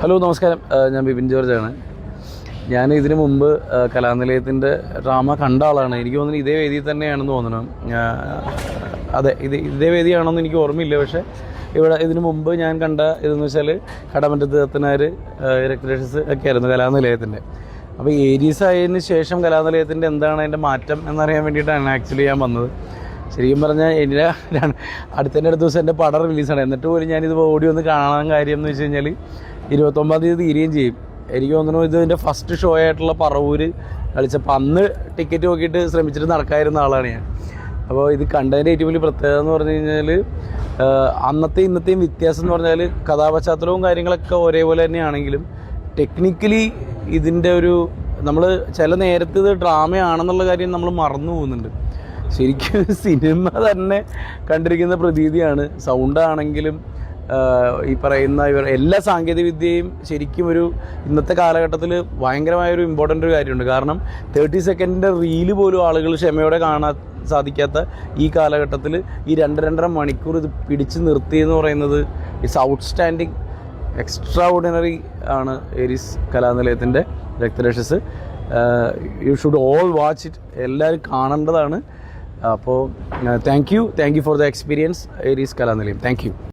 Hello നമസ്കാരം, ഞാൻ ബിപിൻ ജോർജാണ്. ഞാൻ ഇതിനു മുമ്പ് കലാനിലയത്തിൻ്റെ ഡ്രാമ കണ്ട ആളാണ്. എനിക്ക് തോന്നുന്നു ഇതേ വേദിയിൽ തന്നെയാണെന്ന് തോന്നണം. അതെ, ഇതേ വേദിയാണെന്ന് എനിക്ക് ഓർമ്മയില്ല. പക്ഷേ ഇതിനു മുമ്പ് ഞാൻ കണ്ട ഇതെന്ന് വെച്ചാൽ കടമറ്റത്ത് കത്തനാർ രക്തരക്ഷസ് ഒക്കെ ആയിരുന്നു കലാനിലയത്തിൻ്റെ. അപ്പോൾ ഏരീസ് ആയതിന് ശേഷം കലാനിലയത്തിൻ്റെ എന്താണ് അതിൻ്റെ മാറ്റം എന്നറിയാൻ വേണ്ടിയിട്ടാണ് ആക്ച്വലി ഞാൻ വന്നത്. ശരിക്കും പറഞ്ഞാൽ എൻ്റെ അടുത്ത ദിവസം എൻ്റെ പടം റിലീസാണ്. എന്നിട്ട് പോലും ഞാനിത് ഓടി വന്ന് കാണാൻ കാര്യം എന്ന് വെച്ച് കഴിഞ്ഞാൽ 29-ാം തീയതി തീരുകയും ചെയ്യും. എനിക്ക് തോന്നുന്നു ഇതിൻ്റെ ഫസ്റ്റ് ഷോ ആയിട്ടുള്ള പറവൂർ കളിച്ചപ്പോൾ അന്ന് ടിക്കറ്റ് നോക്കിയിട്ട് ശ്രമിച്ചിട്ട് നടക്കാതിരുന്ന ആളാണ് ഞാൻ. അപ്പോൾ ഇത് കണ്ടതിൻ്റെ ഏറ്റവും വലിയ പ്രത്യേകത എന്ന് പറഞ്ഞു കഴിഞ്ഞാൽ അന്നത്തെയും ഇന്നത്തെയും വ്യത്യാസം എന്ന് പറഞ്ഞാൽ കഥാപശ്ചാത്തലവും കാര്യങ്ങളൊക്കെ ഒരേപോലെ തന്നെയാണെങ്കിലും ടെക്നിക്കലി ഇതിൻ്റെ ഒരു നമ്മൾ ചില നേരത്ത് ഇത് ഡ്രാമയാണെന്നുള്ള കാര്യം നമ്മൾ മറന്നു പോകുന്നുണ്ട്. ശരിക്കും സിനിമ തന്നെ കണ്ടിരിക്കുന്ന പ്രതീതിയാണ്. സൗണ്ടാണെങ്കിലും ഈ പറയുന്ന എല്ലാ സാങ്കേതികവിദ്യയും ശരിക്കും ഒരു ഇന്നത്തെ കാലഘട്ടത്തിൽ ഭയങ്കരമായൊരു ഇമ്പോർട്ടൻ്റ് ഒരു കാര്യമുണ്ട്. കാരണം 30 സെക്കൻഡിൻ്റെ റീല് പോലും ആളുകൾ ക്ഷമയോടെ കാണാൻ സാധിക്കാത്ത ഈ കാലഘട്ടത്തിൽ ഈ 2-2.5 മണിക്കൂർ ഇത് പിടിച്ച് നിർത്തിയെന്ന് പറയുന്നത് ഇറ്റ്സ് ഔട്ട്സ്റ്റാൻഡിങ്, എക്സ്ട്രാ ഓർഡിനറി ആണ് ഏരീസ് കലാനിലയത്തിൻ്റെ Raktharakshas. You should all watch it. എല്ലാവരും കാണേണ്ടതാണ്. അപ്പോൾ thank you for the experience Aries Kalanilayam. Thank U.